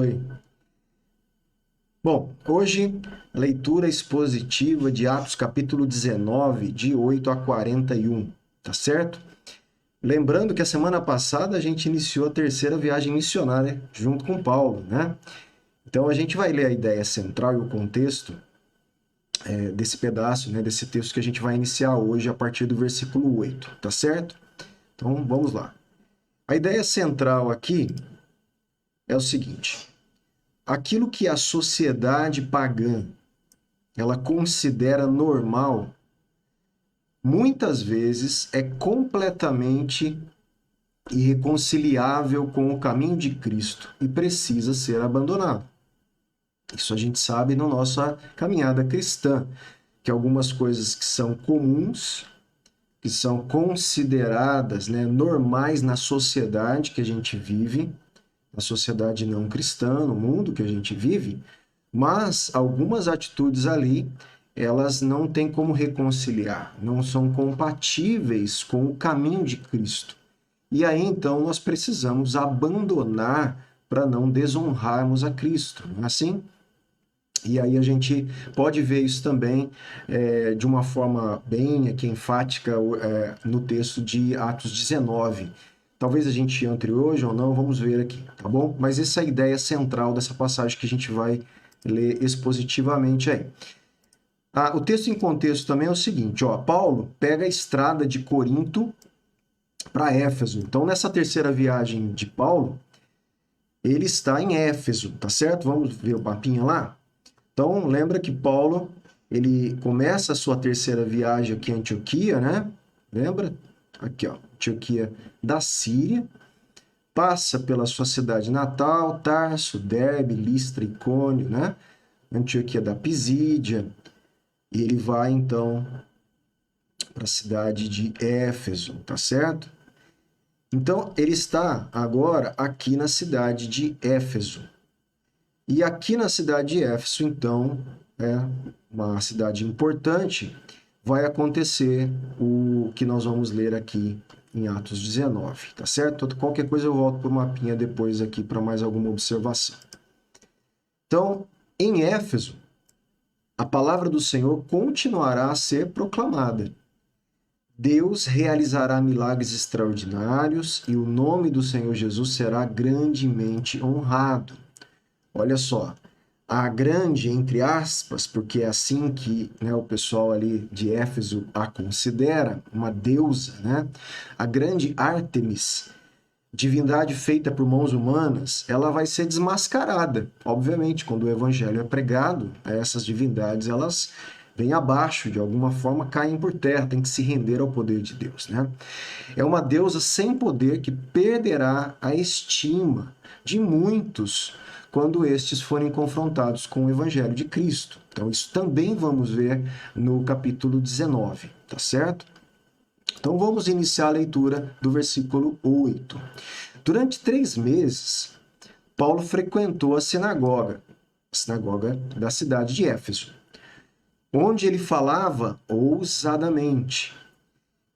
Oi. Bom, hoje, leitura expositiva de Atos capítulo 19, de 8 a 41, tá certo? Lembrando que a semana passada a gente iniciou a terceira viagem missionária junto com Paulo, né? Então a gente vai ler a ideia central e o contexto desse pedaço, né, desse texto que a gente vai iniciar hoje a partir do versículo 8, tá certo? Então vamos lá. A ideia central aqui é o seguinte: aquilo que a sociedade pagã ela considera normal, muitas vezes é completamente irreconciliável com o caminho de Cristo e precisa ser abandonado. Isso a gente sabe na nossa caminhada cristã, que algumas coisas que são comuns, que são consideradas, né, normais na sociedade que a gente vive, na sociedade não cristã, no mundo que a gente vive, mas algumas atitudes ali, elas não têm como reconciliar, não são compatíveis com o caminho de Cristo. E aí então nós precisamos abandonar para não desonrarmos a Cristo, não é assim? E aí a gente pode ver isso também de uma forma bem aqui enfática no texto de Atos 19. Talvez a gente entre hoje ou não, vamos ver aqui, tá bom? Mas essa é a ideia central dessa passagem que a gente vai ler expositivamente aí. O texto em contexto também é o seguinte, ó, Paulo pega a estrada de Corinto para Éfeso. Então, nessa terceira viagem de Paulo, ele está em Éfeso, tá certo? Vamos ver o mapinha lá? Então, lembra que Paulo, ele começa a sua terceira viagem aqui em Antioquia, né? Lembra? Aqui, ó, Antioquia da Síria. Passa pela sua cidade natal, Tarso, Derbe, Listra, Icônio, né? Antioquia da Pisídia. E ele vai, então, para a cidade de Éfeso, tá certo? Então, ele está agora aqui na cidade de Éfeso. E aqui na cidade de Éfeso, então, é uma cidade importante, vai acontecer o que nós vamos ler aqui em Atos 19, tá certo? Qualquer coisa eu volto para o mapinha depois aqui para mais alguma observação. Então, em Éfeso, a palavra do Senhor continuará a ser proclamada. Deus realizará milagres extraordinários e o nome do Senhor Jesus será grandemente honrado. Olha só, a grande, entre aspas, porque é assim que, né, o pessoal ali de Éfeso a considera, uma deusa, né? A grande Ártemis, divindade feita por mãos humanas, ela vai ser desmascarada. Obviamente, quando o evangelho é pregado, essas divindades, elas vêm abaixo, de alguma forma caem por terra, tem que se render ao poder de Deus, né? É uma deusa sem poder que perderá a estima de muitos quando estes forem confrontados com o evangelho de Cristo. Então, isso também vamos ver no capítulo 19, tá certo? Então, vamos iniciar a leitura do versículo 8. Durante 3 meses, Paulo frequentou a sinagoga da cidade de Éfeso, onde ele falava ousadamente,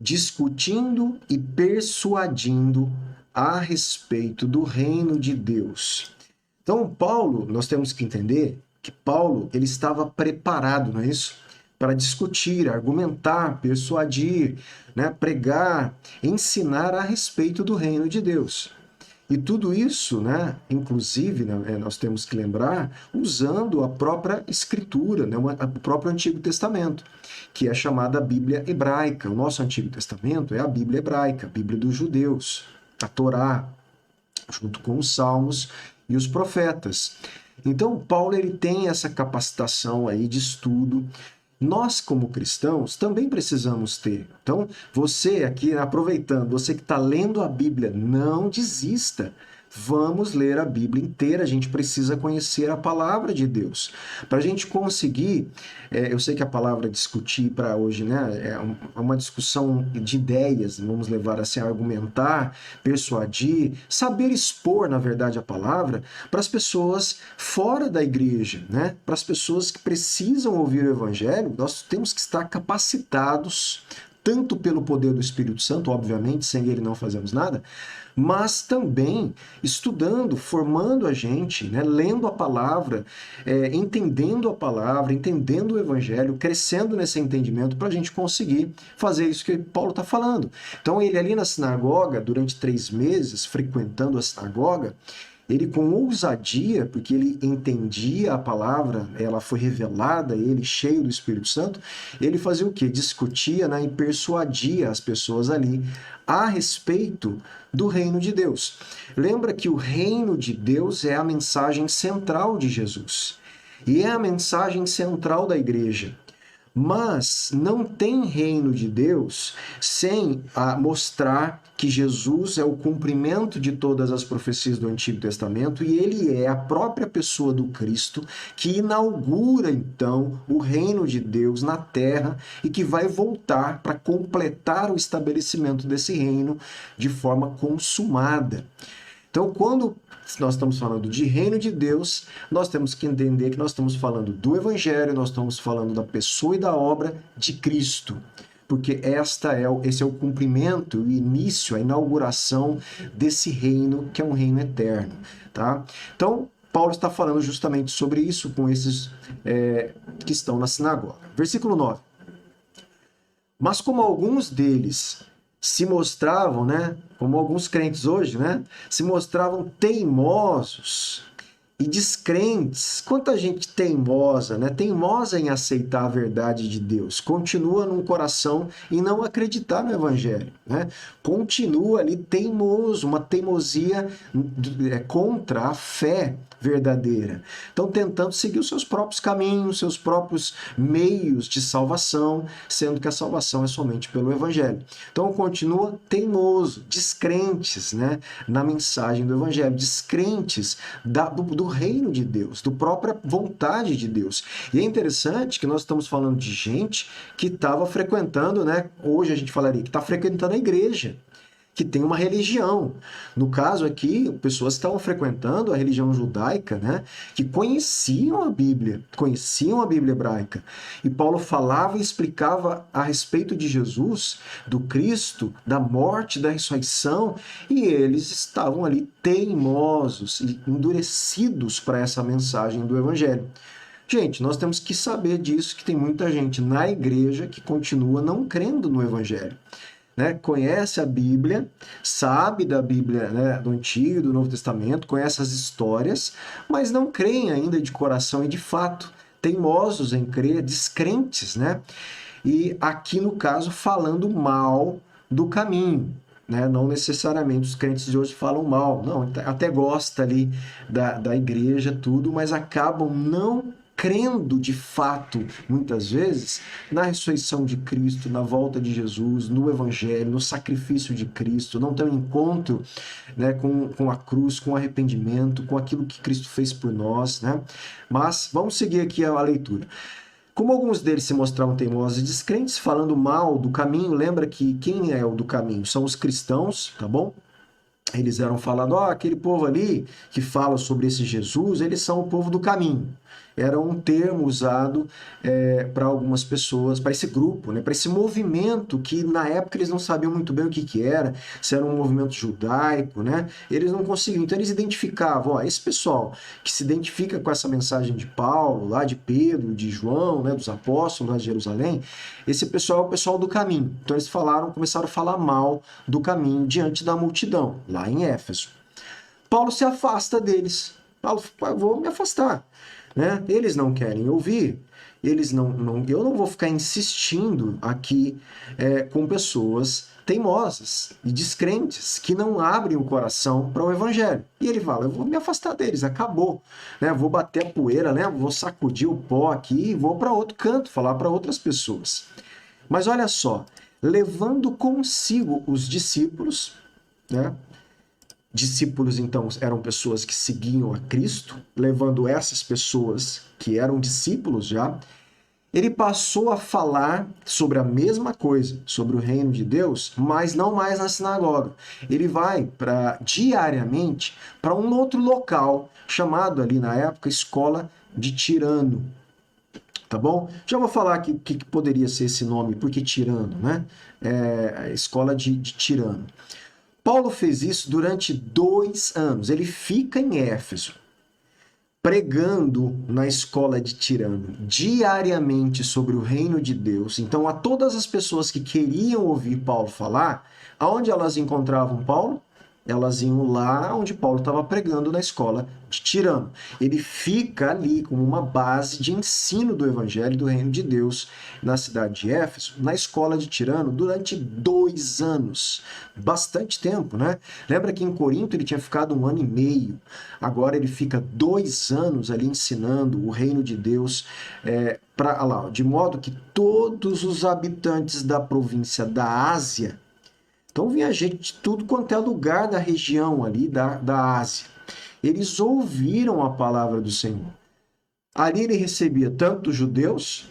discutindo e persuadindo a respeito do reino de Deus. Então, Paulo, nós temos que entender que Paulo ele estava preparado, não é isso? Para discutir, argumentar, persuadir, né? Pregar, ensinar a respeito do reino de Deus. E tudo isso, né, inclusive, né, nós temos que lembrar, usando a própria Escritura, né, o próprio Antigo Testamento, que é chamada Bíblia Hebraica. O nosso Antigo Testamento é a Bíblia Hebraica, a Bíblia dos judeus, a Torá, junto com os Salmos e os profetas. Então, Paulo ele tem essa capacitação aí de estudo. Nós, como cristãos, também precisamos ter. Então, você aqui, aproveitando, você que está lendo a Bíblia, não desista. Vamos ler a Bíblia inteira, a gente precisa conhecer a palavra de Deus. Para a gente conseguir, eu sei que a palavra discutir para hoje, né, é uma discussão de ideias, vamos levar assim a argumentar, persuadir, saber expor, na verdade, a palavra para as pessoas fora da igreja, né? Para as pessoas que precisam ouvir o evangelho, nós temos que estar capacitados tanto pelo poder do Espírito Santo, obviamente, sem ele não fazemos nada, mas também estudando, formando a gente, né, lendo a palavra, entendendo a palavra, entendendo o Evangelho, crescendo nesse entendimento para a gente conseguir fazer isso que Paulo está falando. Então ele ali na sinagoga, durante 3 meses, frequentando a sinagoga, ele com ousadia, porque ele entendia a palavra, ela foi revelada a ele, cheio do Espírito Santo, ele fazia o quê? Discutia, né, e persuadia as pessoas ali a respeito do reino de Deus. Lembra que o reino de Deus é a mensagem central de Jesus. E é a mensagem central da igreja. Mas não tem reino de Deus sem mostrar que Jesus é o cumprimento de todas as profecias do Antigo Testamento e ele é a própria pessoa do Cristo que inaugura então o reino de Deus na terra e que vai voltar para completar o estabelecimento desse reino de forma consumada. Então, quando nós estamos falando de reino de Deus, nós temos que entender que nós estamos falando do Evangelho, nós estamos falando da pessoa e da obra de Cristo. Porque esse é o cumprimento, o início, a inauguração desse reino, que é um reino eterno. Tá? Então, Paulo está falando justamente sobre isso com esses que estão na sinagoga. Versículo 9. Mas como alguns deles se mostravam, né, como alguns crentes hoje, né, se mostravam teimosos e descrentes. Quanta gente teimosa, né, teimosa em aceitar a verdade de Deus, continua num coração em não acreditar no Evangelho, né, continua ali teimoso, uma teimosia contra a fé verdadeira. Então, tentando seguir os seus próprios caminhos, seus próprios meios de salvação, sendo que a salvação é somente pelo Evangelho. Então, continua teimoso, descrentes, né, na mensagem do Evangelho, descrentes do reino de Deus, da própria vontade de Deus. E é interessante que nós estamos falando de gente que estava frequentando, né, hoje a gente falaria, que está frequentando a igreja, que tem uma religião. No caso aqui, pessoas estavam frequentando a religião judaica, né, que conheciam a Bíblia hebraica. E Paulo falava e explicava a respeito de Jesus, do Cristo, da morte, da ressurreição, e eles estavam ali teimosos e endurecidos para essa mensagem do Evangelho. Gente, nós temos que saber disso, que tem muita gente na igreja que continua não crendo no Evangelho. Né, conhece a Bíblia, sabe da Bíblia, né, do Antigo e do Novo Testamento, conhece as histórias, mas não creem ainda de coração e de fato, teimosos em crer, descrentes, né? E aqui no caso falando mal do caminho, né? Não necessariamente os crentes de hoje falam mal, não, até gosta ali da igreja, tudo, mas acabam não crendo de fato, muitas vezes, na ressurreição de Cristo, na volta de Jesus, no Evangelho, no sacrifício de Cristo, não tem um encontro, né, com a cruz, com o arrependimento, com aquilo que Cristo fez por nós, né? Mas vamos seguir aqui a leitura. Como alguns deles se mostravam teimosos e descrentes, falando mal do caminho, lembra que quem é o do caminho? São os cristãos, tá bom? Eles eram falando, aquele povo ali que fala sobre esse Jesus, eles são o povo do caminho. Era um termo usado para algumas pessoas, para esse grupo, né, para esse movimento que na época eles não sabiam muito bem o que era, se era um movimento judaico, né? Eles não conseguiam. Então eles identificavam, esse pessoal que se identifica com essa mensagem de Paulo, lá de Pedro, de João, né, dos apóstolos lá de Jerusalém, esse pessoal é o pessoal do caminho. Então eles começaram a falar mal do caminho diante da multidão, lá em Éfeso. Paulo se afasta deles. Paulo, eu vou me afastar. Né? Eles não querem ouvir, eu não vou ficar insistindo aqui com pessoas teimosas e descrentes que não abrem o coração para o Evangelho. E ele fala, eu vou me afastar deles, acabou. Né? Vou bater a poeira, né? Vou sacudir o pó aqui e vou para outro canto, falar para outras pessoas. Mas olha só, levando consigo os discípulos, né? Discípulos, então, eram pessoas que seguiam a Cristo, levando essas pessoas que eram discípulos já, ele passou a falar sobre a mesma coisa, sobre o reino de Deus, mas não mais na sinagoga. Ele vai diariamente para um outro local, chamado ali na época Escola de Tirano. tá bom? Já vou falar aqui o que poderia ser esse nome, porque tirano, né? A escola de tirano. Paulo fez isso durante 2 anos. Ele fica em Éfeso, pregando na escola de tirano diariamente sobre o reino de Deus. Então, a todas as pessoas que queriam ouvir Paulo falar, aonde elas encontravam Paulo? Elas iam lá onde Paulo estava pregando na escola de Tirano. Ele fica ali como uma base de ensino do evangelho do reino de Deus na cidade de Éfeso, na escola de Tirano, durante 2 anos. Bastante tempo, né? Lembra que em Corinto ele tinha ficado 1 ano e meio. Agora ele fica 2 anos ali ensinando o reino de Deus, de modo que todos os habitantes da província da Ásia. Então vinha gente de tudo quanto é lugar da região ali da Ásia. Eles ouviram a palavra do Senhor. Ali ele recebia tanto judeus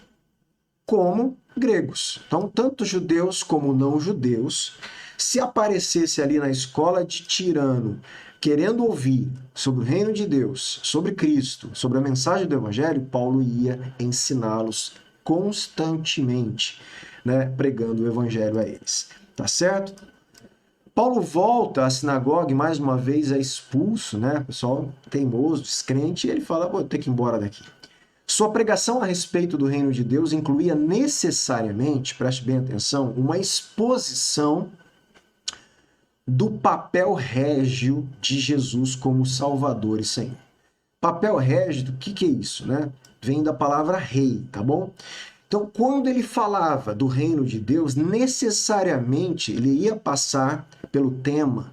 como gregos. Então, tanto judeus como não judeus, se aparecesse ali na escola de Tirano, querendo ouvir sobre o reino de Deus, sobre Cristo, sobre a mensagem do Evangelho, Paulo ia ensiná-los constantemente, né, pregando o Evangelho a eles. Tá certo? Paulo volta à sinagoga e mais uma vez é expulso, né? Pessoal teimoso, descrente, e ele fala: vou ter que ir embora daqui. Sua pregação a respeito do reino de Deus incluía necessariamente, preste bem atenção, uma exposição do papel régio de Jesus como Salvador e Senhor. Papel régio, o que é isso, né? Vem da palavra rei, tá bom? Então, quando ele falava do reino de Deus, necessariamente ele ia passar pelo tema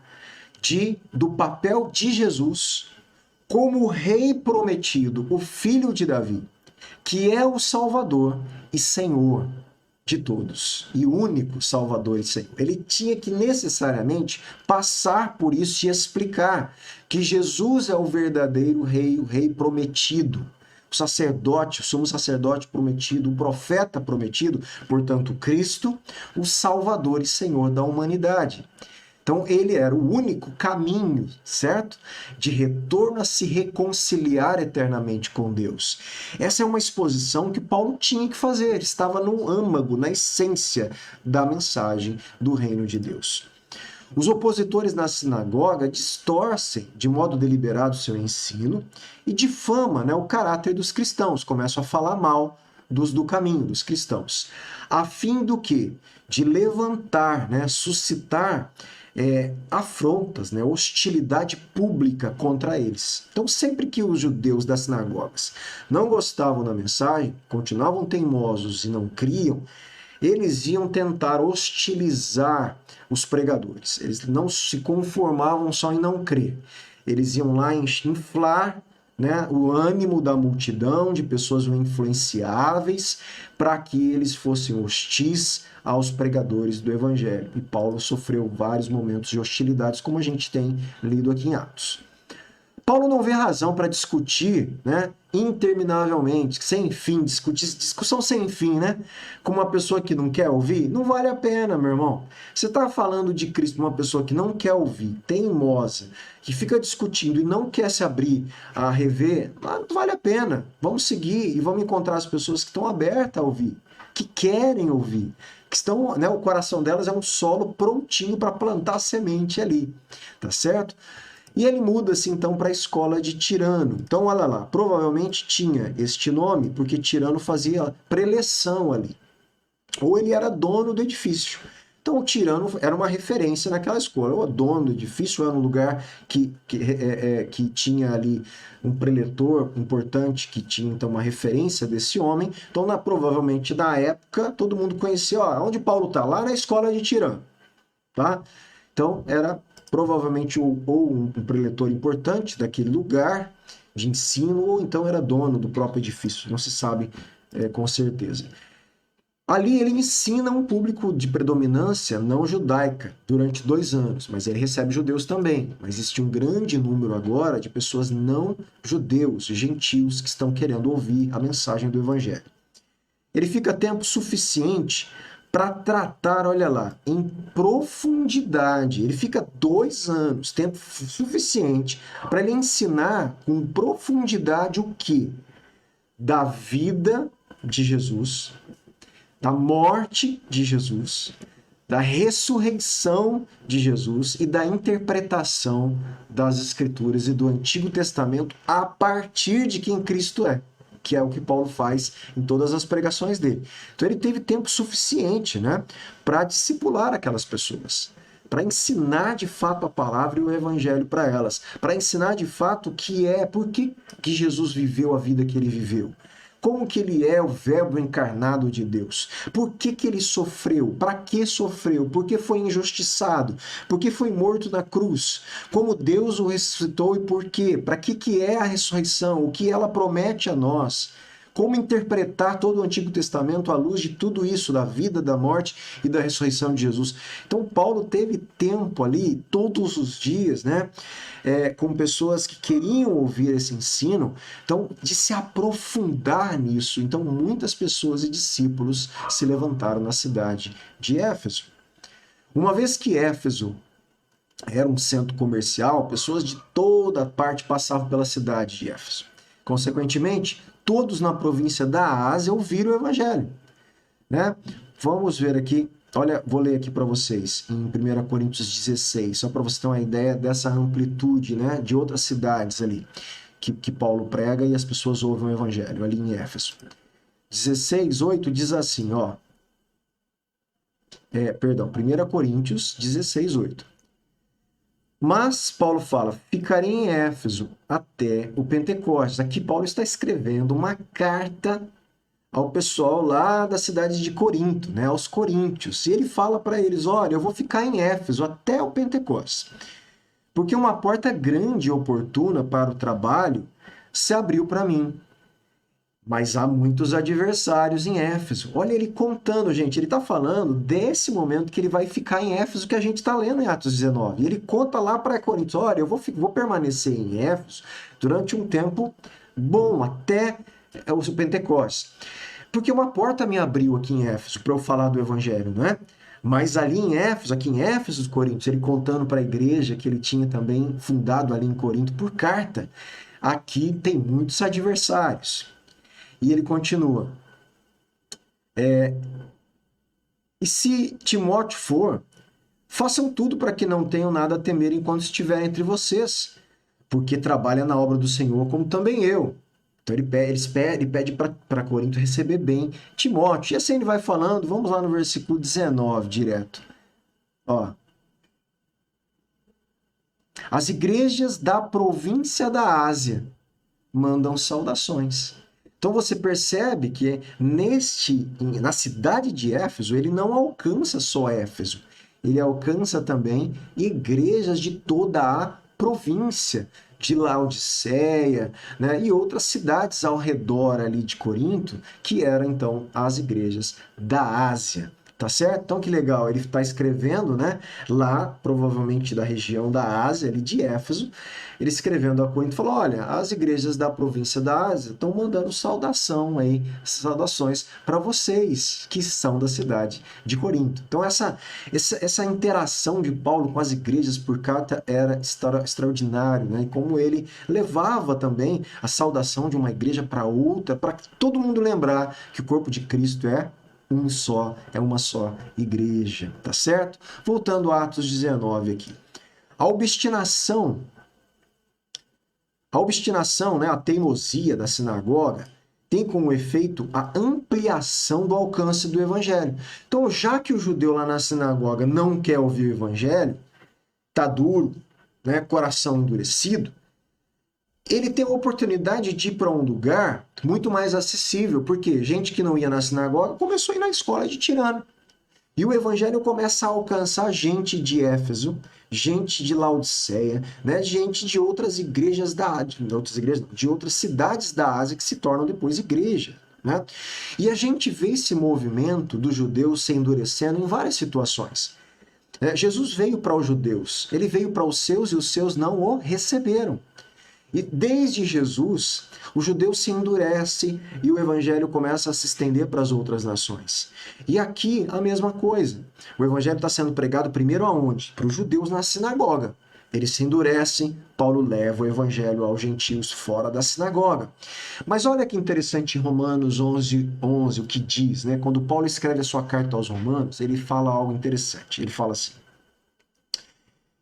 do papel de Jesus como o rei prometido, o filho de Davi, que é o Salvador e Senhor de todos, e único Salvador e Senhor. Ele tinha que necessariamente passar por isso e explicar que Jesus é o verdadeiro rei, o rei prometido, o sacerdote, o sumo sacerdote prometido, o profeta prometido, portanto, Cristo, o Salvador e Senhor da humanidade. Então, ele era o único caminho, certo? De retorno a se reconciliar eternamente com Deus. Essa é uma exposição que Paulo tinha que fazer, estava no âmago, na essência da mensagem do reino de Deus. Os opositores na sinagoga distorcem de modo deliberado seu ensino e difamam, né, o caráter dos cristãos, começam a falar mal do caminho dos cristãos, a fim do quê? De levantar, né, suscitar afrontas, né, hostilidade pública contra eles. Então, sempre que os judeus das sinagogas não gostavam da mensagem, continuavam teimosos e não criam, eles iam tentar hostilizar os pregadores. Eles não se conformavam só em não crer. Eles iam lá inflar, né, o ânimo da multidão, de pessoas influenciáveis, para que eles fossem hostis aos pregadores do Evangelho. E Paulo sofreu vários momentos de hostilidades, como a gente tem lido aqui em Atos. Paulo não vê razão para discutir, né, interminavelmente, sem fim, discussão sem fim, né, com uma pessoa que não quer ouvir. Não vale a pena, meu irmão. Você está falando de Cristo para uma pessoa que não quer ouvir, teimosa, que fica discutindo e não quer se abrir a rever, não vale a pena. Vamos seguir e vamos encontrar as pessoas que estão abertas a ouvir, que querem ouvir, que estão, né, o coração delas é um solo prontinho para plantar semente ali, tá certo? E ele muda-se então para a escola de Tirano. Então, olha lá, provavelmente tinha este nome porque Tirano fazia preleção ali. Ou ele era dono do edifício. Então, o Tirano era uma referência naquela escola. O dono do edifício era um lugar que tinha ali um preletor importante, que tinha então uma referência desse homem. Então, provavelmente, na época, todo mundo conhecia, ó, onde Paulo está? Lá na escola de Tirano. Tá? Então, era provavelmente ou um preletor importante daquele lugar de ensino, ou então era dono do próprio edifício, não se sabe com certeza. Ali ele ensina um público de predominância não judaica durante 2 anos, mas ele recebe judeus também. Mas existe um grande número agora de pessoas não judeus, gentios, que estão querendo ouvir a mensagem do evangelho. Ele fica tempo suficiente para tratar, olha lá, em profundidade. Ele fica 2 anos, tempo suficiente para ele ensinar com profundidade o quê? Da vida de Jesus, da morte de Jesus, da ressurreição de Jesus e da interpretação das Escrituras e do Antigo Testamento a partir de quem Cristo é, que é o que Paulo faz em todas as pregações dele. Então ele teve tempo suficiente, né, para discipular aquelas pessoas, para ensinar de fato a palavra e o evangelho para elas, para ensinar de fato o que é, por que Jesus viveu a vida que ele viveu. Como que ele é o verbo encarnado de Deus? Por que que ele sofreu? Para que sofreu? Por que foi injustiçado? Por que foi morto na cruz? Como Deus o ressuscitou e por quê? Para que é a ressurreição? O que ela promete a nós? Como interpretar todo o Antigo Testamento à luz de tudo isso, da vida, da morte e da ressurreição de Jesus? Então, Paulo teve tempo ali, todos os dias, né? Com pessoas que queriam ouvir esse ensino, então, de se aprofundar nisso. Então, muitas pessoas e discípulos se levantaram na cidade de Éfeso. Uma vez que Éfeso era um centro comercial, pessoas de toda parte passavam pela cidade de Éfeso. Consequentemente, todos na província da Ásia ouviram o evangelho, né? Vamos ver aqui, olha, vou ler aqui para vocês em 1 Coríntios 16, só para você ter uma ideia dessa amplitude, né, de outras cidades ali que Paulo prega e as pessoas ouvem o evangelho ali em Éfeso. 16:8 diz assim, ó, 1 Coríntios 16:8. Mas Paulo fala, ficarei em Éfeso até o Pentecostes. Aqui Paulo está escrevendo uma carta ao pessoal lá da cidade de Corinto, né, aos coríntios. E ele fala para eles, olha, eu vou ficar em Éfeso até o Pentecostes. Porque uma porta grande e oportuna para o trabalho se abriu para mim. Mas há muitos adversários em Éfeso. Olha ele contando, gente. Ele está falando desse momento que ele vai ficar em Éfeso, que a gente está lendo em Atos 19. E ele conta lá para Coríntios, olha, eu vou permanecer em Éfeso durante um tempo bom, até o Pentecostes. Porque uma porta me abriu aqui em Éfeso para eu falar do evangelho, não é? Mas ali em Éfeso, aqui em Éfeso, Coríntios, ele contando para a igreja que ele tinha também fundado ali em Corinto por carta, aqui tem muitos adversários. E ele continua. E se Timóteo for, façam tudo para que não tenham nada a temer enquanto estiver entre vocês, porque trabalha na obra do Senhor como também eu. Então ele pede para Corinto receber bem Timóteo. E assim ele vai falando, vamos lá no versículo 19 direto. Ó. As igrejas da província da Ásia mandam saudações. Então você percebe que na cidade de Éfeso, ele não alcança só Éfeso, ele alcança também igrejas de toda a província, de Laodiceia, né, e outras cidades ao redor ali de Corinto, que eram então as igrejas da Ásia. Tá certo? Então que legal, ele está escrevendo, né, lá, provavelmente da região da Ásia, ali de Éfeso, ele escrevendo a Corinto, falou, olha, as igrejas da província da Ásia estão mandando saudações para vocês, que são da cidade de Corinto. Então essa interação de Paulo com as igrejas por carta era extraordinário, né, e como ele levava também a saudação de uma igreja para outra, para todo mundo lembrar que o corpo de Cristo é uma só igreja, tá certo? Voltando a Atos 19 aqui. A obstinação, né, a teimosia da sinagoga tem como efeito a ampliação do alcance do evangelho. Então, já que o judeu lá na sinagoga não quer ouvir o evangelho, tá duro, né, coração endurecido, ele tem a oportunidade de ir para um lugar muito mais acessível, porque gente que não ia na sinagoga começou a ir na escola de Tirano. E o evangelho começa a alcançar gente de Éfeso, gente de Laodiceia, né? Gente de outras igrejas de outras cidades da Ásia que se tornam depois igreja. Né? E a gente vê esse movimento dos judeus se endurecendo em várias situações. Jesus veio para os judeus, ele veio para os seus e os seus não o receberam. E desde Jesus, o judeu se endurece e o evangelho começa a se estender para as outras nações. E aqui a mesma coisa. O evangelho está sendo pregado primeiro aonde? Para os judeus na sinagoga. Eles se endurecem, Paulo leva o evangelho aos gentios fora da sinagoga. Mas olha que interessante em Romanos 11, o que diz, né? Quando Paulo escreve a sua carta aos Romanos, ele fala algo interessante. Ele fala assim: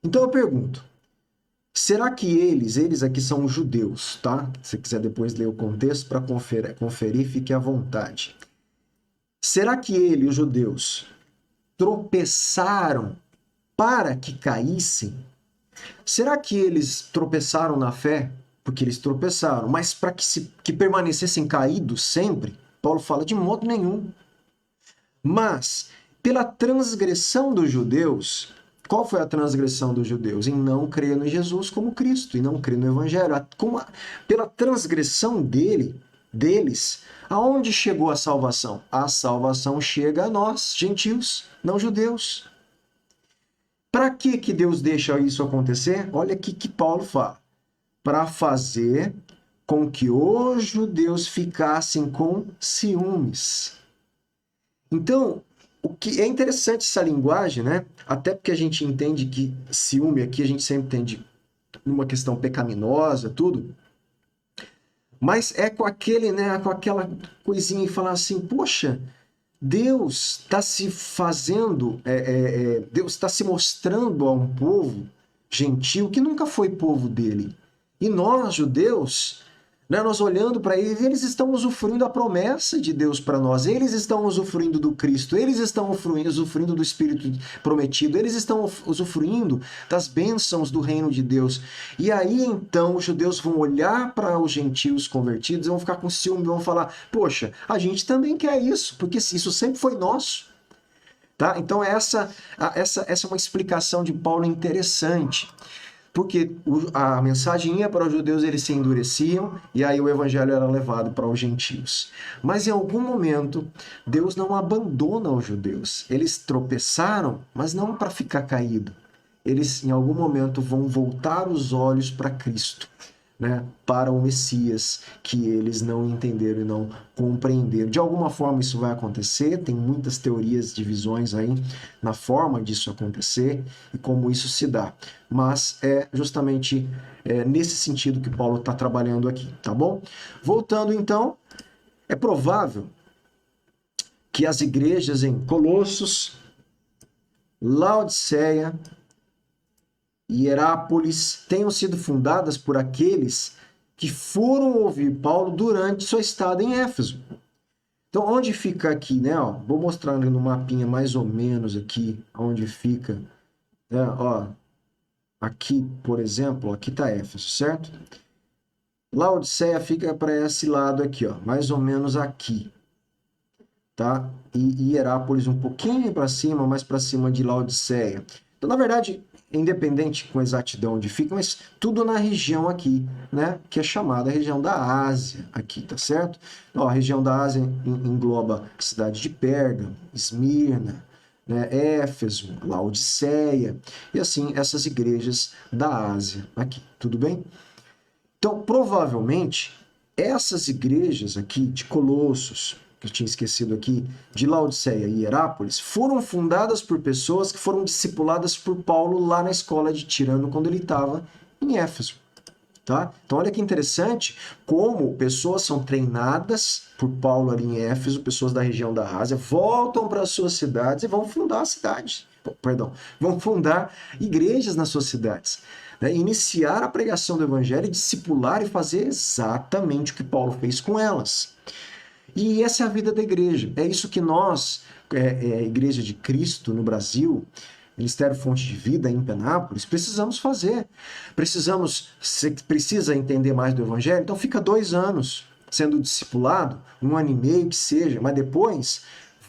então eu pergunto, será que eles aqui são os judeus, tá? Se você quiser depois ler o contexto para conferir, fique à vontade. Será que eles, os judeus, tropeçaram para que caíssem? Será que eles tropeçaram na fé? Porque eles tropeçaram, mas para que permanecessem caídos sempre? Paulo fala de modo nenhum. Mas, pela transgressão dos judeus, qual foi a transgressão dos judeus? Em não crer no Jesus como Cristo, e não crer no Evangelho. Pela transgressão deles, aonde chegou a salvação? A salvação chega a nós, gentios, não judeus. Para que Deus deixa isso acontecer? Olha aqui que Paulo fala. Para fazer com que os judeus ficassem com ciúmes. Então, o que é interessante essa linguagem, né? Até porque a gente entende que ciúme aqui a gente sempre entende numa questão pecaminosa, tudo. Mas é com aquele, né, com aquela coisinha e falar assim, poxa, Deus está se fazendo, Deus está se mostrando a um povo gentil que nunca foi povo dele. E nós, judeus, né, nós olhando para eles estão usufruindo da promessa de Deus para nós, eles estão usufruindo do Cristo, eles estão usufruindo do Espírito prometido, eles estão usufruindo das bênçãos do reino de Deus. E aí então os judeus vão olhar para os gentios convertidos e vão ficar com ciúme, vão falar, poxa, a gente também quer isso, porque isso sempre foi nosso. Tá? Então essa é uma explicação de Paulo interessante. Porque a mensagem ia para os judeus, eles se endureciam, e aí o evangelho era levado para os gentios. Mas em algum momento, Deus não abandona os judeus. Eles tropeçaram, mas não para ficar caído. Eles, em algum momento, vão voltar os olhos para Cristo, né? Para o Messias, que eles não entenderam e não compreenderam. De alguma forma isso vai acontecer, tem muitas teorias de visões aí na forma disso acontecer e como isso se dá. Mas é justamente nesse sentido que Paulo está trabalhando aqui, tá bom? Voltando então, é provável que as igrejas em Colossos, Laodiceia e Hierápolis tenham sido fundadas por aqueles que foram ouvir Paulo durante sua estada em Éfeso. Então, onde fica aqui, né? Ó, vou mostrar no mapinha mais ou menos aqui, onde fica, né? Ó, aqui, por exemplo, aqui está Éfeso, certo? Laodiceia fica para esse lado aqui, ó, mais ou menos aqui, tá? E Hierápolis um pouquinho para cima, mais para cima de Laodiceia. Então, na verdade, independente com exatidão onde fica, mas tudo na região aqui, né? Que é chamada região da Ásia, aqui, tá certo? Ó, a região da Ásia engloba a cidade de Pérgamo, Esmirna, né, Éfeso, Laodiceia, e assim essas igrejas da Ásia aqui, tudo bem? Então, provavelmente, essas igrejas aqui de Colossos, que eu tinha esquecido aqui, de Laodiceia e Hierápolis, foram fundadas por pessoas que foram discipuladas por Paulo lá na escola de Tirano, quando ele estava em Éfeso. Tá? Então, olha que interessante como pessoas são treinadas por Paulo ali em Éfeso, pessoas da região da Ásia, voltam para as suas cidades e vão fundar cidades. Vão fundar igrejas nas suas cidades. Né? Iniciar a pregação do evangelho, discipular e fazer exatamente o que Paulo fez com elas. E essa é a vida da igreja. É isso que nós, Igreja de Cristo no Brasil, Ministério Fonte de Vida em Penápolis, precisamos fazer. Você precisa entender mais do Evangelho? Então fica 2 anos sendo discipulado, 1 ano e meio que seja, mas depois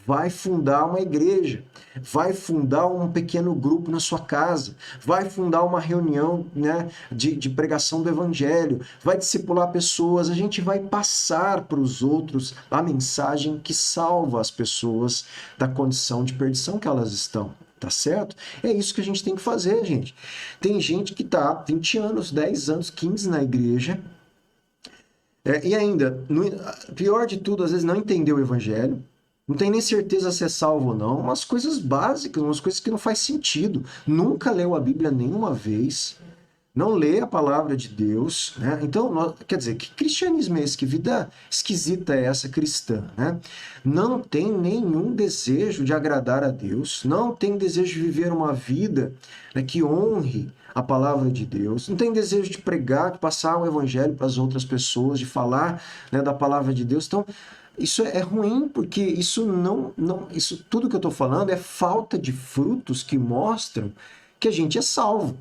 vai fundar uma igreja, vai fundar um pequeno grupo na sua casa, vai fundar uma reunião, né, de pregação do Evangelho, vai discipular pessoas, a gente vai passar para os outros a mensagem que salva as pessoas da condição de perdição que elas estão. Tá certo? É isso que a gente tem que fazer, gente. Tem gente que tá 20 anos, 10 anos, 15 na igreja, e ainda, pior de tudo, às vezes não entendeu o evangelho, não tem nem certeza se é salvo ou não, umas coisas básicas, umas coisas que não faz sentido. Nunca leu a Bíblia nenhuma vez, não lê a palavra de Deus, né? Então, quer dizer, que cristianismo é esse? Que vida esquisita é essa cristã, né? Não tem nenhum desejo de agradar a Deus, não tem desejo de viver uma vida, né, que honre a palavra de Deus, não tem desejo de pregar, de passar o evangelho para as outras pessoas, de falar, né, da palavra de Deus. Então, isso é ruim, porque isso isso tudo que eu estou falando é falta de frutos que mostram que a gente é salvo.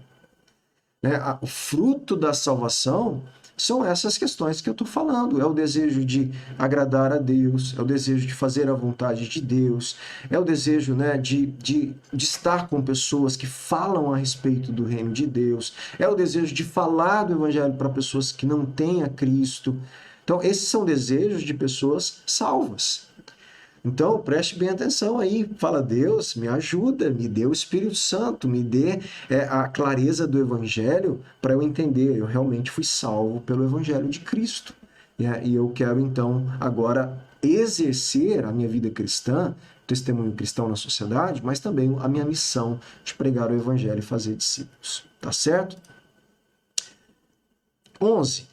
Né? O fruto da salvação são essas questões que eu estou falando. É o desejo de agradar a Deus, é o desejo de fazer a vontade de Deus, é o desejo, né, de estar com pessoas que falam a respeito do reino de Deus, é o desejo de falar do evangelho para pessoas que não têm a Cristo. Então, esses são desejos de pessoas salvas. Então, preste bem atenção aí. Fala, Deus, me ajuda, me dê o Espírito Santo, me dê a clareza do Evangelho para eu entender. Eu realmente fui salvo pelo Evangelho de Cristo. E eu quero, então, agora exercer a minha vida cristã, testemunho cristão na sociedade, mas também a minha missão de pregar o Evangelho e fazer discípulos. Tá certo? 11.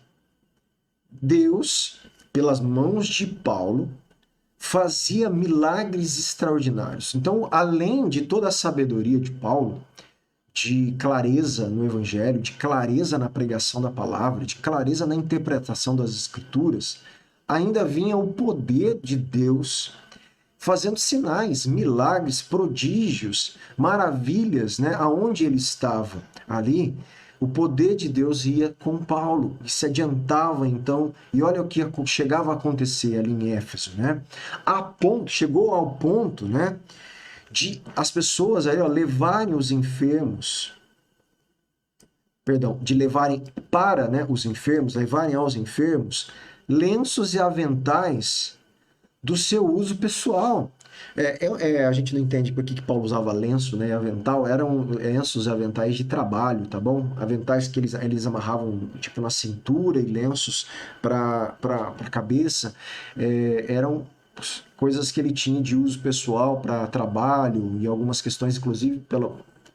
Deus, pelas mãos de Paulo, fazia milagres extraordinários. Então, além de toda a sabedoria de Paulo, de clareza no evangelho, de clareza na pregação da palavra, de clareza na interpretação das escrituras, ainda vinha o poder de Deus fazendo sinais, milagres, prodígios, maravilhas, né? Aonde ele estava ali, o poder de Deus ia com Paulo e se adiantava então, e olha o que chegava a acontecer ali em Éfeso, né? Chegou ao ponto, né, de as pessoas aí, ó, levarem os enfermos, de levarem para, né, os enfermos, levarem aos enfermos lenços e aventais do seu uso pessoal. A gente não entende por que Paulo usava lenço, né, e avental. Eram lenços e aventais de trabalho, tá bom? Aventais que eles amarravam tipo na cintura e lenços para a cabeça. Eram coisas que ele tinha de uso pessoal para trabalho e algumas questões, inclusive,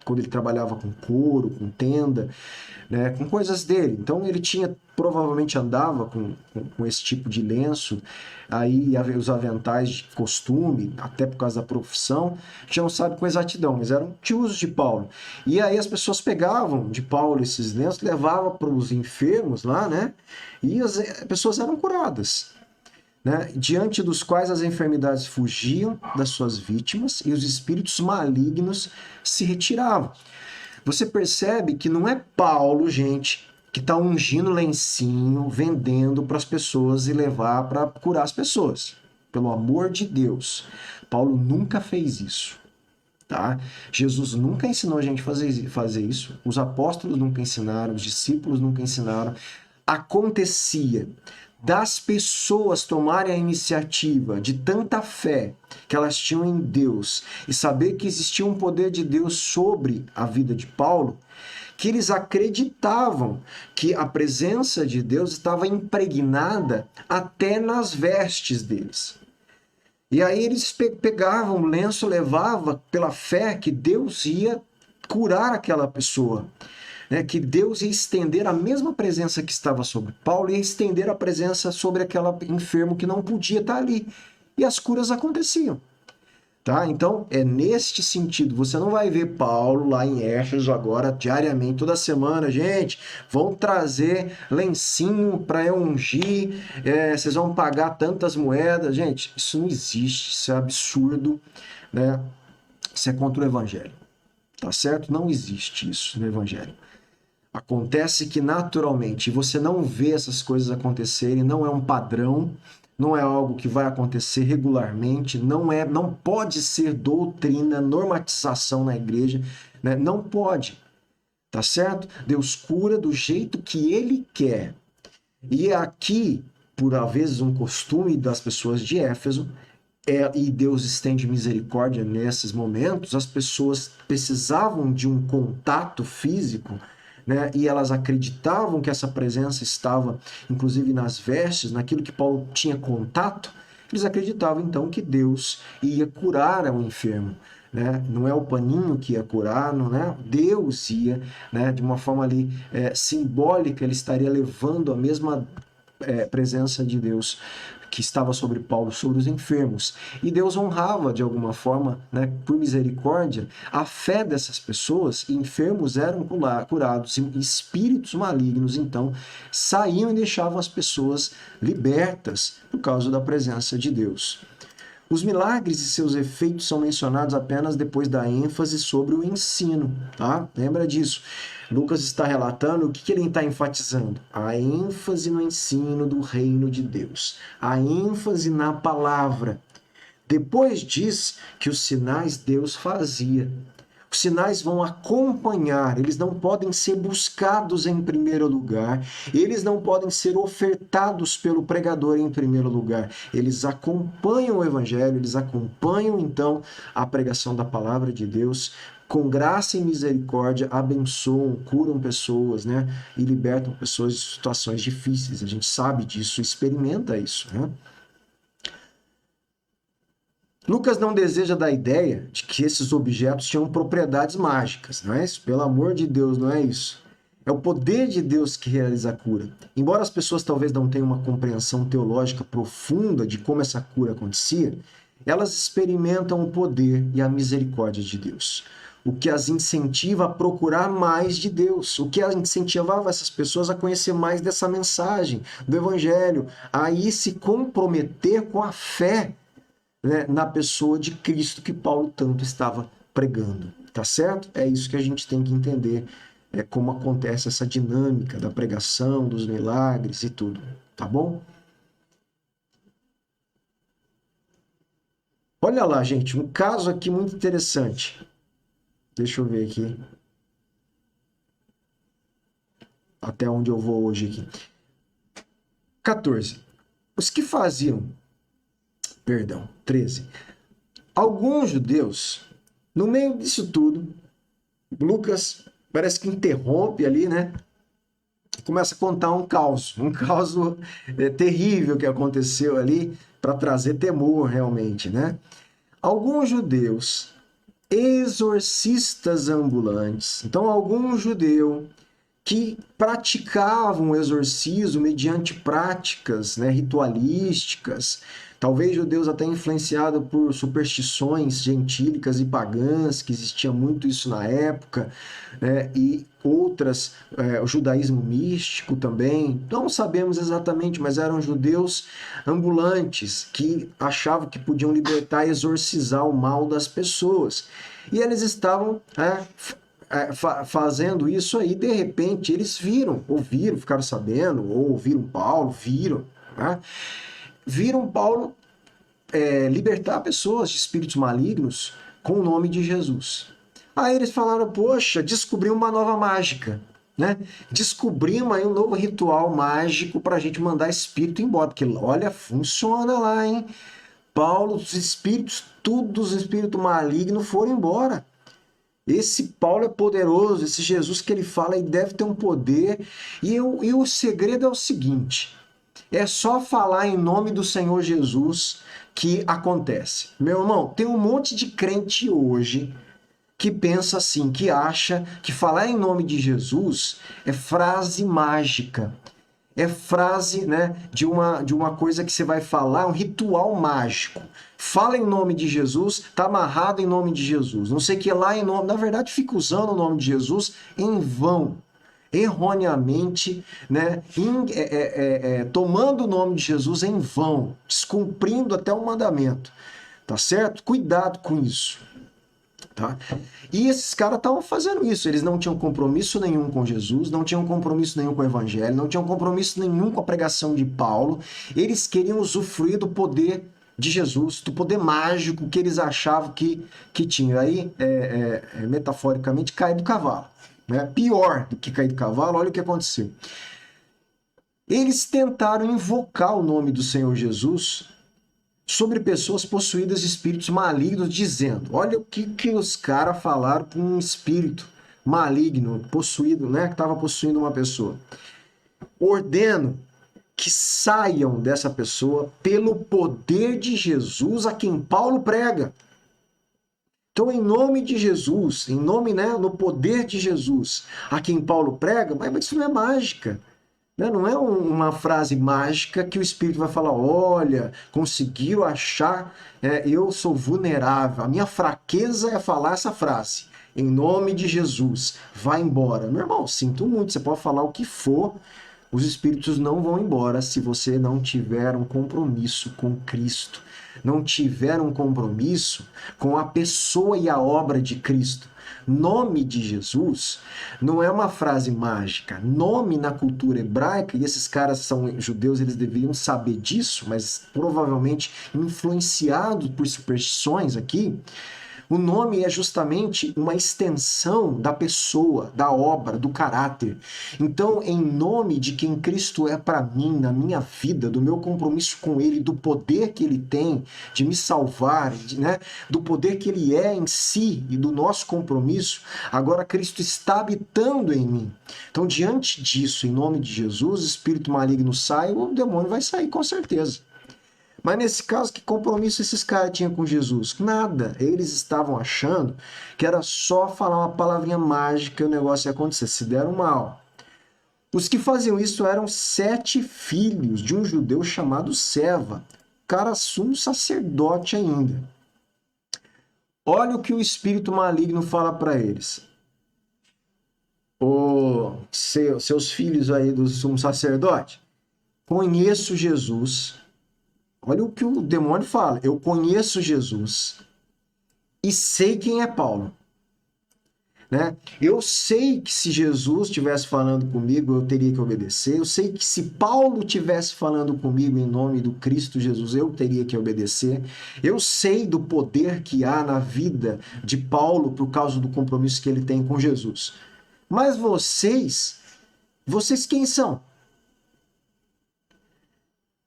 quando ele trabalhava com couro, com tenda, né, com coisas dele. Então ele provavelmente andava com esse tipo de lenço, aí os aventais de costume, até por causa da profissão, a gente não sabe com exatidão, mas eram de uso de Paulo. E aí as pessoas pegavam de Paulo esses lenços, levavam para os enfermos lá, né, e as pessoas eram curadas. Né, diante dos quais as enfermidades fugiam das suas vítimas e os espíritos malignos se retiravam. Você percebe que não é Paulo, gente, que está ungindo lencinho, vendendo para as pessoas e levar para curar as pessoas. Pelo amor de Deus. Paulo nunca fez isso. Tá? Jesus nunca ensinou a gente a fazer isso. Os apóstolos nunca ensinaram, os discípulos nunca ensinaram. Acontecia das pessoas tomarem a iniciativa de tanta fé que elas tinham em Deus e saber que existia um poder de Deus sobre a vida de Paulo, que eles acreditavam que a presença de Deus estava impregnada até nas vestes deles. E aí eles pegavam o lenço, levavam pela fé que Deus ia curar aquela pessoa. Né, que Deus ia estender a mesma presença que estava sobre Paulo, ia estender a presença sobre aquele enfermo que não podia estar ali. E as curas aconteciam. Tá? Então, é neste sentido. Você não vai ver Paulo lá em Éfeso agora, diariamente, toda semana. Gente, vão trazer lencinho para eu ungir, vocês vão pagar tantas moedas. Gente, isso não existe, isso é absurdo. Né? Isso é contra o Evangelho. Tá certo? Não existe isso no Evangelho. Acontece que naturalmente você não vê essas coisas acontecerem, não é um padrão, não é algo que vai acontecer regularmente, não pode ser doutrina, normatização na igreja, né? Não pode, tá certo? Deus cura do jeito que Ele quer. E aqui, por vezes um costume das pessoas de Éfeso, e Deus estende misericórdia nesses momentos, as pessoas precisavam de um contato físico, né? E elas acreditavam que essa presença estava, inclusive, nas vestes, naquilo que Paulo tinha contato. Eles acreditavam, então, que Deus ia curar o enfermo. né? Não é o paninho que ia curar, não é? Deus ia, né? De uma forma ali simbólica, ele estaria levando a mesma presença de Deus que estava sobre Paulo, sobre os enfermos. E Deus honrava, de alguma forma, né, por misericórdia, a fé dessas pessoas, e enfermos eram curados, e espíritos malignos, então, saíam e deixavam as pessoas libertas por causa da presença de Deus. Os milagres e seus efeitos são mencionados apenas depois da ênfase sobre o ensino, tá? Lembra disso. Lucas está relatando o que ele está enfatizando? A ênfase no ensino do reino de Deus, a ênfase na palavra. Depois diz que os sinais Deus fazia. Os sinais vão acompanhar, eles não podem ser buscados em primeiro lugar, eles não podem ser ofertados pelo pregador em primeiro lugar. Eles acompanham o evangelho, eles acompanham então a pregação da palavra de Deus, com graça e misericórdia, abençoam, curam pessoas, né? E libertam pessoas de situações difíceis. A gente sabe disso, experimenta isso, né? Lucas não deseja dar a ideia de que esses objetos tinham propriedades mágicas, não é isso? Pelo amor de Deus, não é isso. É o poder de Deus que realiza a cura. Embora as pessoas talvez não tenham uma compreensão teológica profunda de como essa cura acontecia, elas experimentam o poder e a misericórdia de Deus. O que as incentiva a procurar mais de Deus, o que incentivava essas pessoas a conhecer mais dessa mensagem do Evangelho, a ir se comprometer com a fé, né, na pessoa de Cristo que Paulo tanto estava pregando, tá certo? É isso que a gente tem que entender, como acontece essa dinâmica da pregação, dos milagres e tudo, tá bom? Olha lá, gente, um caso aqui muito interessante. Deixa eu ver aqui. Até onde eu vou hoje aqui. 14. Os que faziam, perdão, 13. Alguns judeus, no meio disso tudo, Lucas parece que interrompe ali, né? Começa a contar um caos terrível que aconteceu ali para trazer temor realmente, né? Alguns judeus, exorcistas ambulantes, então algum judeu que praticavam o exorcismo mediante práticas, né, ritualísticas, talvez judeus até influenciados por superstições gentílicas e pagãs, que existia muito isso na época, né, e outras, o judaísmo místico também, não sabemos exatamente, mas eram judeus ambulantes que achavam que podiam libertar e exorcizar o mal das pessoas. E eles estavam fazendo isso aí, de repente eles ouviram, ficaram sabendo, ou ouviram Paulo, né? Viram Paulo libertar pessoas de espíritos malignos com o nome de Jesus. Aí eles falaram, poxa, descobrimos uma nova mágica, né? Descobrimos aí um novo ritual mágico para a gente mandar espírito embora, porque olha, funciona lá, hein? Paulo, os espíritos, todos os espíritos malignos foram embora. Esse Paulo é poderoso, esse Jesus que ele fala e deve ter um poder. E o segredo é o seguinte: é só falar em nome do Senhor Jesus que acontece. Meu irmão, tem um monte de crente hoje que pensa assim, que acha que falar em nome de Jesus é frase mágica. É frase, né, de uma coisa que você vai falar, um ritual mágico. Fala em nome de Jesus, está amarrado em nome de Jesus. Não sei o que lá em nome. Na verdade, fica usando o nome de Jesus em vão, erroneamente, né, tomando o nome de Jesus em vão, descumprindo até o mandamento. Tá certo? Cuidado com isso. Tá? E esses caras estavam fazendo isso, eles não tinham compromisso nenhum com Jesus, não tinham compromisso nenhum com o Evangelho, não tinham compromisso nenhum com a pregação de Paulo, eles queriam usufruir do poder de Jesus, do poder mágico que eles achavam que tinha. Aí, metaforicamente, cair do cavalo. Né? Pior do que cair do cavalo, olha o que aconteceu. Eles tentaram invocar o nome do Senhor Jesus sobre pessoas possuídas de espíritos malignos, dizendo, olha o que os caras falaram para um espírito maligno, possuído, né, que estava possuindo uma pessoa. Ordeno que saiam dessa pessoa pelo poder de Jesus a quem Paulo prega. Então, em nome de Jesus, em nome, né, no poder de Jesus, a quem Paulo prega, mas isso não é mágica. Né? Não é uma frase mágica que o Espírito vai falar, olha, conseguiu achar, eu sou vulnerável, a minha fraqueza é falar essa frase. Em nome de Jesus, vai embora. Meu irmão, sinto muito, você pode falar o que for, os espíritos não vão embora se você não tiver um compromisso com Cristo, não tiver um compromisso com a pessoa e a obra de Cristo. Nome de Jesus não é uma frase mágica. Nome na cultura hebraica, e esses caras são judeus, eles deveriam saber disso, mas provavelmente influenciados por superstições aqui. O nome é justamente uma extensão da pessoa, da obra, do caráter. Então, em nome de quem Cristo é para mim, na minha vida, do meu compromisso com Ele, do poder que Ele tem de me salvar, né, do poder que Ele é em si e do nosso compromisso, agora Cristo está habitando em mim. Então, diante disso, em nome de Jesus, o espírito maligno sai, o demônio vai sair com certeza. Mas nesse caso, que compromisso esses caras tinham com Jesus? Nada. Eles estavam achando que era só falar uma palavrinha mágica e o negócio ia acontecer. Se deram mal. Os que faziam isso eram 7 filhos de um judeu chamado Seva. Cara sumo sacerdote ainda. Olha o que o espírito maligno fala para eles. Seus filhos aí do sumo sacerdote, conheço Jesus. Olha o que o demônio fala. Eu conheço Jesus e sei quem é Paulo. Né? Eu sei que se Jesus estivesse falando comigo, eu teria que obedecer. Eu sei que se Paulo estivesse falando comigo em nome do Cristo Jesus, eu teria que obedecer. Eu sei do poder que há na vida de Paulo por causa do compromisso que ele tem com Jesus. Mas vocês quem são?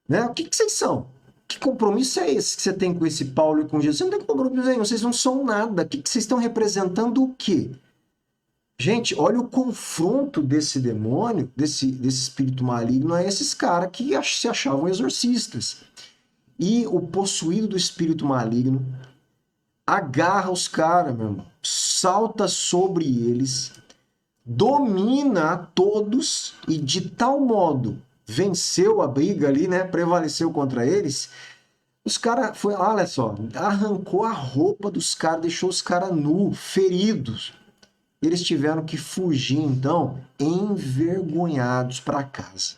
Né? O que vocês são? Que compromisso é esse que você tem com esse Paulo e com Jesus? Você não tem compromisso nenhum, vocês não são nada. O que vocês estão representando o quê? Gente, olha o confronto desse demônio, desse espírito maligno, a esses caras que se achavam exorcistas. E o possuído do espírito maligno agarra os caras, meu irmão, salta sobre eles, domina a todos e de tal modo venceu a briga ali, né? Prevaleceu contra eles. Os caras, olha só, arrancou a roupa dos caras, deixou os caras nus, feridos. Eles tiveram que fugir, então, envergonhados para casa.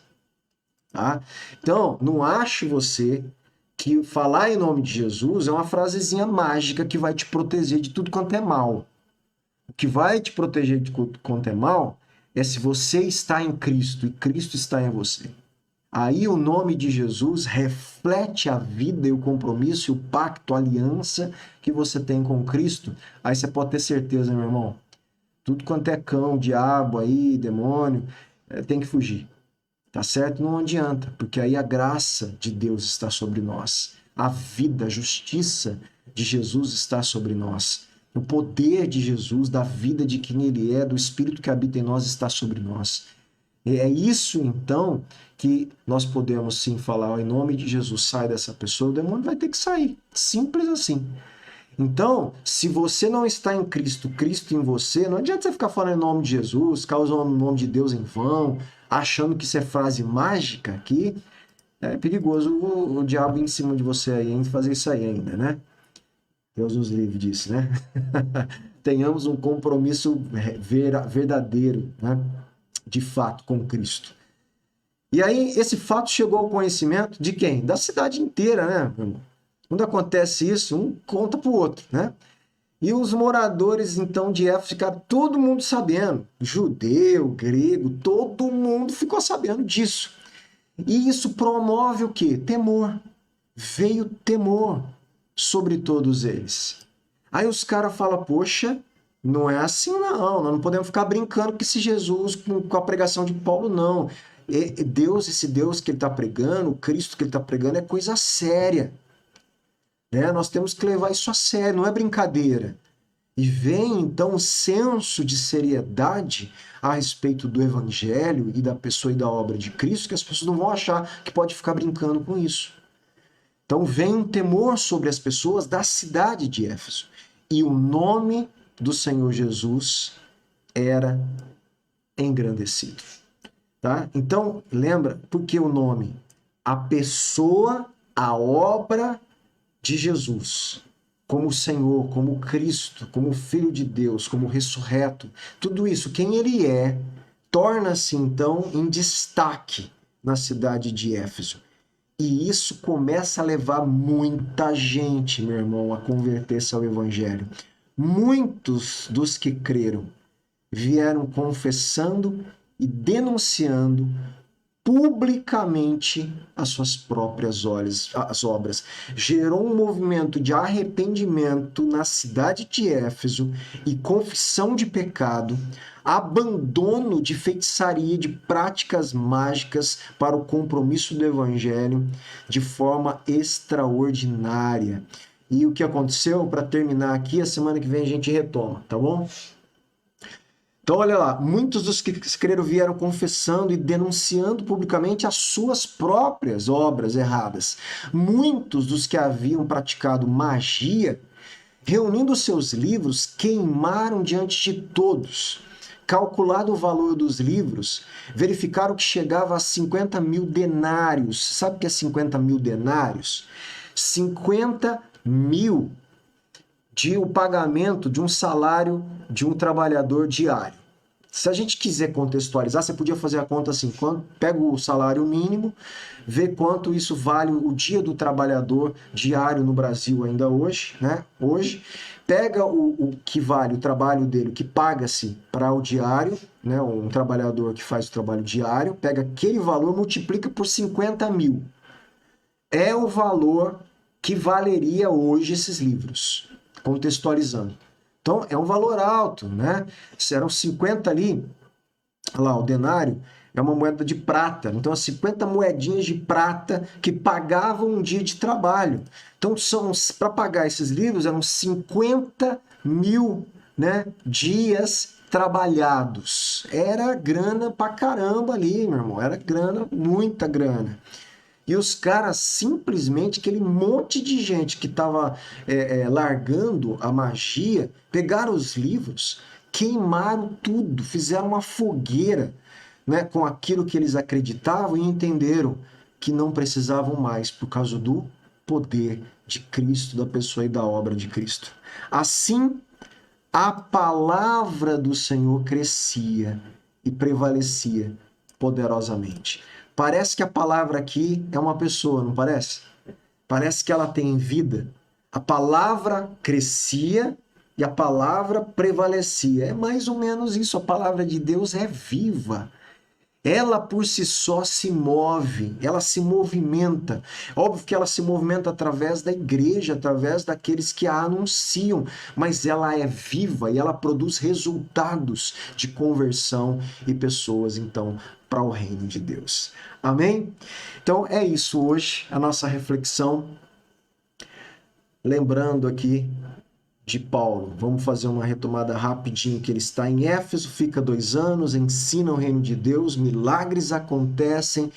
Tá? Então, não ache você que falar em nome de Jesus é uma frasezinha mágica que vai te proteger de tudo quanto é mal. O que vai te proteger de tudo quanto é mal é se você está em Cristo e Cristo está em você. Aí o nome de Jesus reflete a vida e o compromisso, e o pacto, a aliança que você tem com Cristo. Aí você pode ter certeza, meu irmão, tudo quanto é cão, diabo aí, demônio, tem que fugir. Tá certo? Não adianta, porque aí a graça de Deus está sobre nós. A vida, a justiça de Jesus está sobre nós. O poder de Jesus, da vida de quem Ele é, do Espírito que habita em nós, está sobre nós. É isso, então, que nós podemos sim falar, em nome de Jesus, sai dessa pessoa, o demônio vai ter que sair. Simples assim. Então, se você não está em Cristo, Cristo em você, não adianta você ficar falando em nome de Jesus, ficar usando o nome de Deus em vão, achando que isso é frase mágica aqui. É perigoso o diabo em cima de você aí, hein, fazer isso aí ainda, né? Deus nos livre disso, né? Tenhamos um compromisso verdadeiro, né? De fato, com Cristo. E aí, esse fato chegou ao conhecimento de quem? Da cidade inteira, né, meu irmão? Quando acontece isso, um conta para o outro, né? E os moradores, então, de Éfeso ficaram todo mundo sabendo. Judeu, grego, todo mundo ficou sabendo disso. E isso promove o quê? Temor. Veio temor sobre todos eles. Aí os caras falam, poxa, não é assim não, nós não podemos ficar brincando com esse Jesus, com a pregação de Paulo, não. Deus, esse Deus que ele está pregando, o Cristo que ele está pregando é coisa séria. Né? Nós temos que levar isso a sério, não é brincadeira. E vem, então, um senso de seriedade a respeito do Evangelho e da pessoa e da obra de Cristo, que as pessoas não vão achar que pode ficar brincando com isso. Então, vem um temor sobre as pessoas da cidade de Éfeso. e o nome do Senhor Jesus era engrandecido. Tá? Então, lembra, por que o nome? A pessoa, a obra de Jesus, como Senhor, como Cristo, como Filho de Deus, como ressurreto, tudo isso, quem ele é, torna-se então em destaque na cidade de Éfeso. E isso começa a levar muita gente, meu irmão, a converter-se ao Evangelho. Muitos dos que creram vieram confessando e denunciando publicamente as suas próprias obras. Gerou um movimento de arrependimento na cidade de Éfeso e confissão de pecado, abandono de feitiçaria, de práticas mágicas para o compromisso do evangelho de forma extraordinária. E o que aconteceu, para terminar aqui, a semana que vem a gente retoma, tá bom? Então, olha lá, muitos dos que creram vieram confessando e denunciando publicamente as suas próprias obras erradas. Muitos dos que haviam praticado magia, reunindo seus livros, queimaram diante de todos. Calculado o valor dos livros, verificaram que chegava a 50 mil denários. Sabe o que é 50 mil denários? 50 mil de o pagamento de um salário de um trabalhador diário. Se a gente quiser contextualizar, você podia fazer a conta assim, pega o salário mínimo, vê quanto isso vale o dia do trabalhador diário no Brasil ainda hoje, né? Hoje, pega o que vale o trabalho dele, o que paga-se para o diário, né? Um trabalhador que faz o trabalho diário, pega aquele valor, multiplica por 50 mil. É o valor que valeria hoje esses livros, contextualizando. Então, é um valor alto, né? Se eram 50 ali, lá, o denário é uma moeda de prata. Então, as 50 moedinhas de prata que pagavam um dia de trabalho. Então, para pagar esses livros, eram 50 mil, né, dias trabalhados. Era grana pra caramba ali, meu irmão. Era grana, muita grana. E os caras simplesmente, aquele monte de gente que estava largando a magia, pegaram os livros, queimaram tudo, fizeram uma fogueira, né, com aquilo que eles acreditavam e entenderam que não precisavam mais por causa do poder de Cristo, da pessoa e da obra de Cristo. Assim, a palavra do Senhor crescia e prevalecia poderosamente. Parece que a palavra aqui é uma pessoa, não parece? Parece que ela tem vida. A palavra crescia e a palavra prevalecia. É mais ou menos isso. A palavra de Deus é viva. Ela por si só se move, ela se movimenta. Óbvio que ela se movimenta através da igreja, através daqueles que a anunciam, mas ela é viva e ela produz resultados de conversão e pessoas, então, para o reino de Deus. Amém? Então é isso hoje, a nossa reflexão. Lembrando aqui de Paulo. Vamos fazer uma retomada rapidinho, que ele está em Éfeso, fica 2 anos, ensina o reino de Deus, milagres acontecem,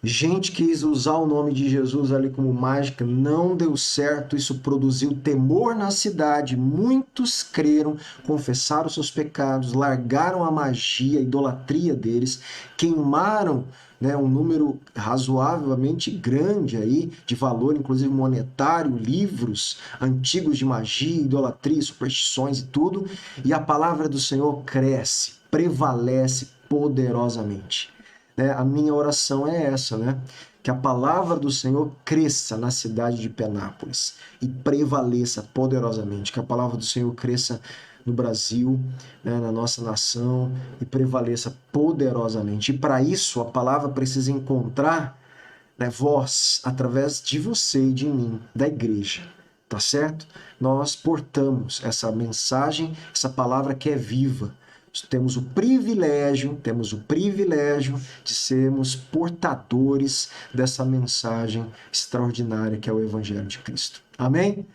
gente quis usar o nome de Jesus ali como mágica, não deu certo, isso produziu temor na cidade, muitos creram, confessaram seus pecados, largaram a magia, a idolatria deles, queimaram, né, um número razoavelmente grande aí, de valor, inclusive monetário, livros antigos de magia, idolatria, superstições e tudo, e a palavra do Senhor cresce, prevalece poderosamente. Né? A minha oração é essa, né? Que a palavra do Senhor cresça na cidade de Penápolis e prevaleça poderosamente, que a palavra do Senhor cresça no Brasil, né, na nossa nação, e prevaleça poderosamente. E para isso, a palavra precisa encontrar, né, voz através de você e de mim, da igreja, tá certo? Nós portamos essa mensagem, essa palavra que é viva. Temos o privilégio de sermos portadores dessa mensagem extraordinária que é o Evangelho de Cristo. Amém?